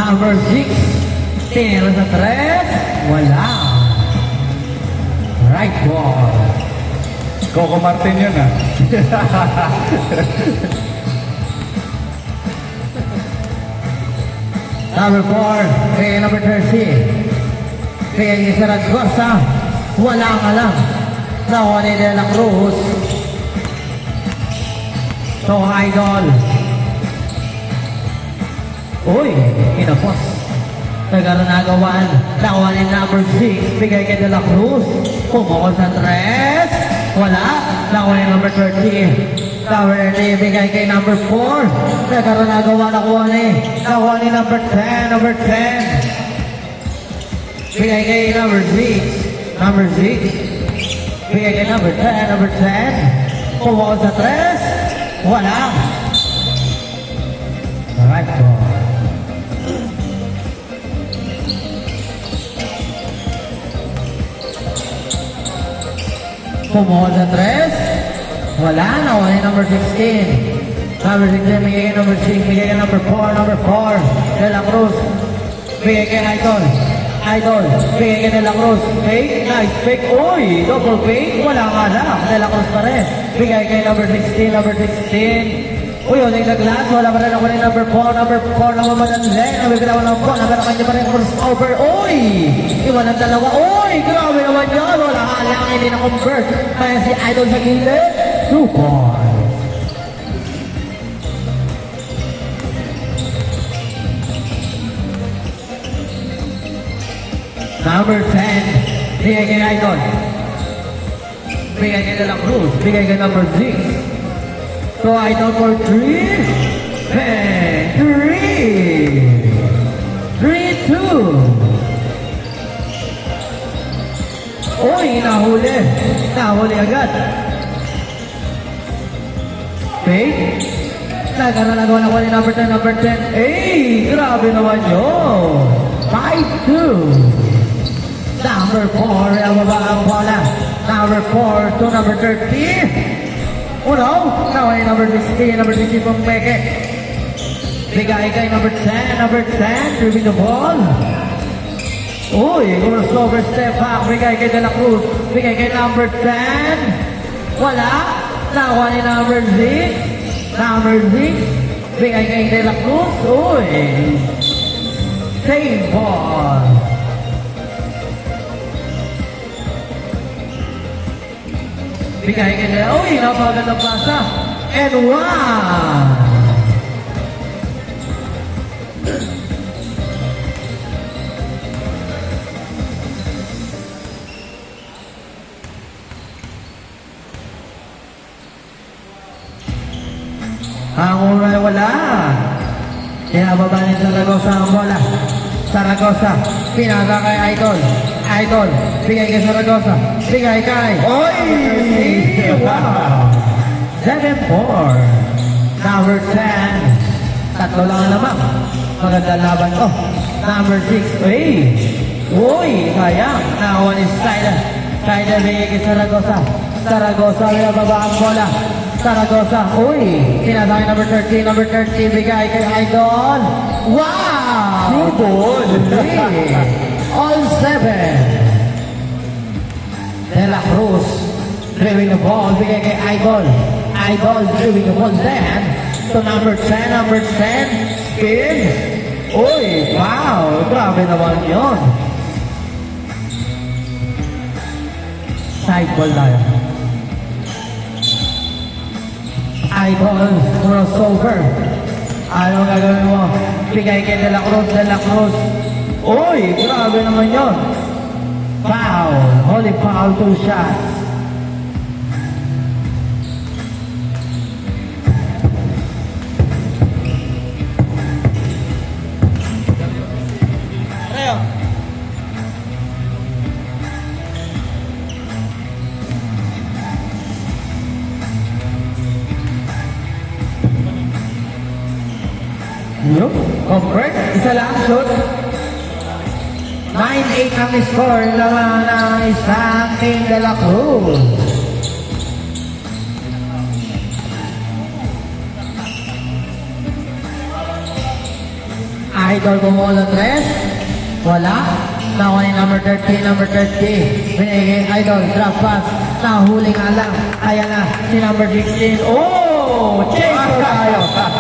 Number 6. Tira sa 3. Wala. Right ball. Coco Martin yun ah. Number 4. Kaya number 30. Kaya yung Zaragoza. Wala ang alam. Nakuha ni De La Cruz. So, Idol. Uy, kinapos. Nagkaroon nagawaan. Nakuha ni number 6. Bigay kay De La Cruz. Pumukol sa 3. Wala. Nakuha ni number 30. Number 30. Bigay kay number 4. Nagkaroon nagawaan. Nakuha ni number 10. Number 10. Bigay kay number 6. Number 6. Bigay kay number 10. Number 10. Pumukol sa 3. Wala. Alright po. Pumuhol sa 3. Wala na. Wala yung number 16. Number 16. Bigay kay number 6. Bigay kay number 4. Number 4. De La Cruz. Bigay kay Idol. Idol. Bigay kay De La Cruz. Fake. Nice fake. Uy. Double fake. Wala nga lang. De La Cruz pa rin. Bigay kay number 16. Number 16. Uy, uling naglas. Wala pa rin ako ni number 4. Number 4 na mamadali. Nabibitawan ng ball. Nagkaroon niya pa rin crossover. Uy! Iwan ang dalawa. Uy! Grabe naman yan. Wala ka lang. Hindi na-convert. Kaya si Idol sa gilid. 2 points. Number 10. Bigay kay Idol. Bigay kay De La Cruz. Bigay kay number 6. So Idol for 3. And 3. 3-2. Uy, nahuli. Nahuli agad. Fake. Nagkaroon na ni number 10. Number 10. Hey, grabe naman yun. 5-2. Number 4. Baba ang bola. Number 4 to number 30. Uno, now ay number 16, number 16 from Peke. Bigay kay number 10, number 10, dribbling the ball. Uy, crossover step back, bigay kay De La Cruz. Bigay kay number 10. Wala, nakuha ni number 6. Number 6, bigay kay De La Cruz. Uy, save ball. Bigay kay nila. Uy, napaganda pasa. And 1. Ang una wala. Kinababa ni Zaragoza ang bola. Zaragoza, pinaga kay Idol. Idol, bigay kay Zaragoza. Bigay kay... Oy! Wow! 7-4. Number 10. Tatlo lang naman. Maganda laban ko. Number 6. Uy! Uy! Sayang. Nakawan ni Slider. Slider, bigay kay Zaragoza. Zaragoza, binababa ang bola. Zaragoza. Uy! Pinasakay number 30. Number 30, bigay kay Idol. Wow! Two ball! All 7. De La Cruz dribbling the ball. Bigay kay Idol. Idol dribbling the ball. Then to number 10. Number 10. Spin. Uy! Wow! Grabe naman yun. Side ball tayo. Idol crossover. Ano gagawin mo? Bigay kay De La Cruz. De La Cruz. Uy! Grabe naman yun. Foul. Holy foul, 2 shots. Yup. Convert. Isa lang, shoot. 9-8 ang score naman ng isang Team De La Cruz. Idol bumuko sa 3. Wala. Nakuha ni number 30, number 30. Binigay Idol, drop pass. Nahuli nga lang. Ayan na, si number 16. Oh! Chase score tayo.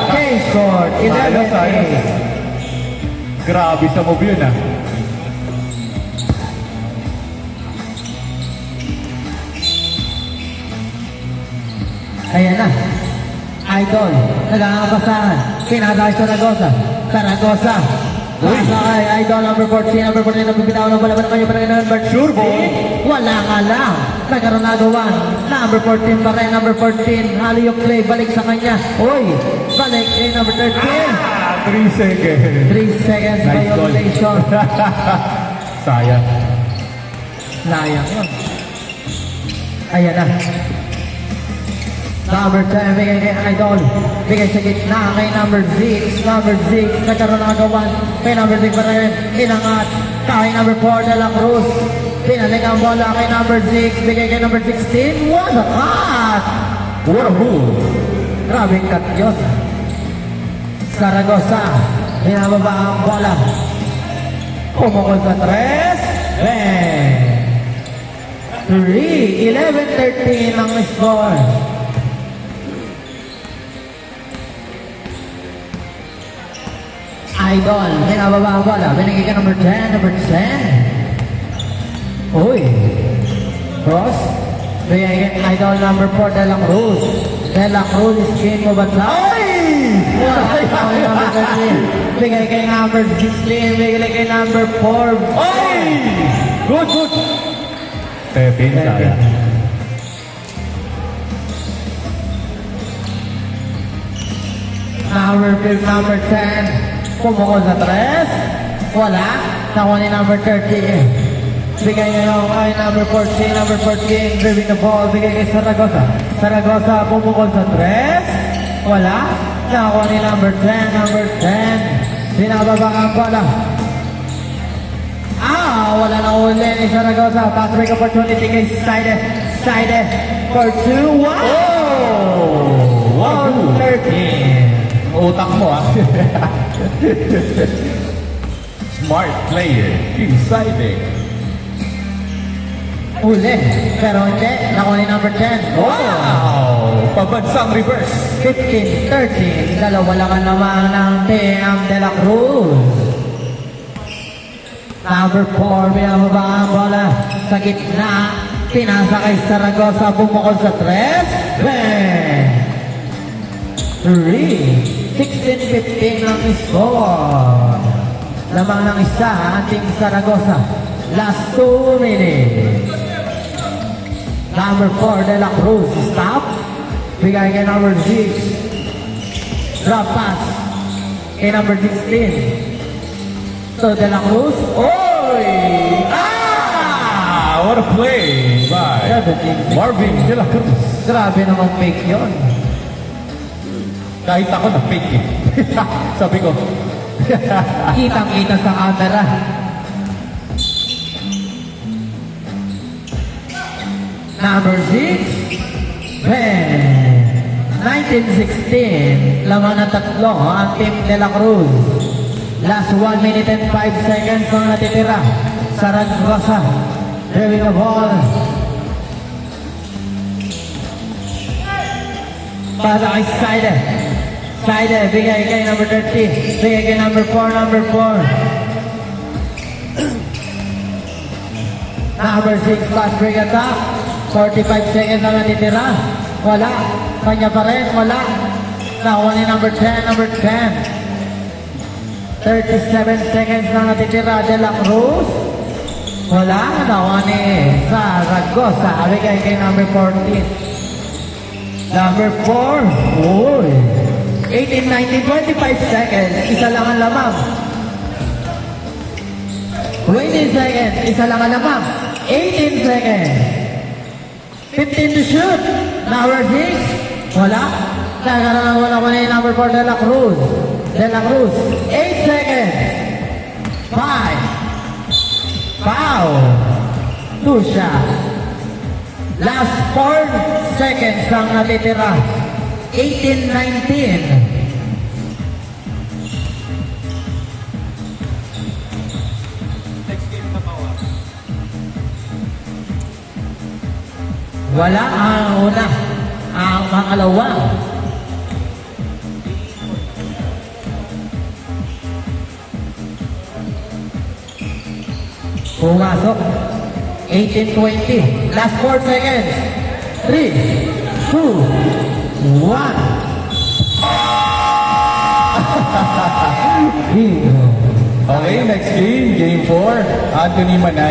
Chase score. 11-8. Grabe sa move yun ah. Ayan na. Idol, nag-aangapasahan. Pinatay Saragosa. Saragosa. Pasa kay Idol number 14, number 14, napipitaw ng balaban kayo pa rin number 16. Sure ball. Wala nga lang. Nagkaroon na gawan. Number 14 pa rin, number 14. Alley-oop play, balik sa kanya. Uy, balik kay number 13. 3 seconds. 3 seconds Nice goal. violation. Sayang. Layang yun. Ayan na. Number 10, bigay kay Idol. Bigay sa gitna kay number 6. Number 6, nagkaroon ng agawan. Kay number 6 pa rin, inangat. Kay number 4, De La Cruz. Pinalik ang bola kay number 6. Bigay kay number 16. What a cut! What a move. Grabe cut yun. Saragosa. Binababa ang bola. Pumukol sa 3. Bang! 3, 11-13 ang score. Idol, binababa ang bola. Binigay ka number 10, number 10. Uy. Cross. Bigay kay Idol number 4, De La Cruz. De La Cruz, skin mo ba sa? Uy! Number 13. Bigay kay number 16. Bigay kay number 4. Ay! Good, good. Pepin, sayang. Number 5, number 10. Pumukol sa 3. Wala. Nakuha ni number 30. Bigay ngayon kay number 14. Number 14. Driving the ball. Bigay kay Saragosa. Saragosa pumukol sa 3. Wala. Nakuha ni number 10. Number 10. Binababa ang bola. Wala na uli ni Saragosa. Pass break opportunity kay Saide. Saide for 2. Wow! 1-13. Utak mo ah. Smart player. Inside it. Uli. Pero hindi. Nakuha ni number 10. Wow! Pabansang reverse. 15-13. Dalawa lang naman ng Team De La Cruz. Number 4. Binababa ang bola sa gitna. Pinasa kay Saragosa. Bumukol sa 3. Bang! 3. 16-15 ang score. Lamang ng isa ang Team Saragosa. Last 2 minutes. Number 4, De La Cruz. Stop. Bigay kay number 6. Drop pass. Kay number 16. So, De La Cruz. Oy! What a play by Marvin De La Cruz. Grabe naman fake yun. Kahit ako na-fake eh. Sabi ko. Kitang-kita sa camera. Number 6. 19-16. Lamang na 3 ang Team De La Cruz. Last 1 minute and 5 seconds ang natitira. Saragosa. Driving the ball. Para kay Saide. Saide, bigay kay number 30. Bigay kay number 4, number 4. Number 6, fast break attack. 45 seconds na natitira. Wala. Kanya pa rin, wala. Nakuha ni number 10, number 10. 37 seconds na natitira. De La Cruz. Wala. Nakuha ni Saragosa. Bigay kay number 14. Number 4. Uy. 18, 19, 25 seconds. Isa lang ang lamang. 20 seconds. Isa lang ang lamang. 18 seconds. 15 to shoot. Number 6. Wala. Nagkaroon wala ko na yung number 4, De La Cruz. De La Cruz. 8 seconds. 5. Foul. 2 shots. Last 4 seconds lang natitira. 18-19. Wala ang una. Ang makalawa. Pumasok. 18-20. Last 4 seconds. 3, 2, 1. Okay, next game, game 4. Anthony Manay.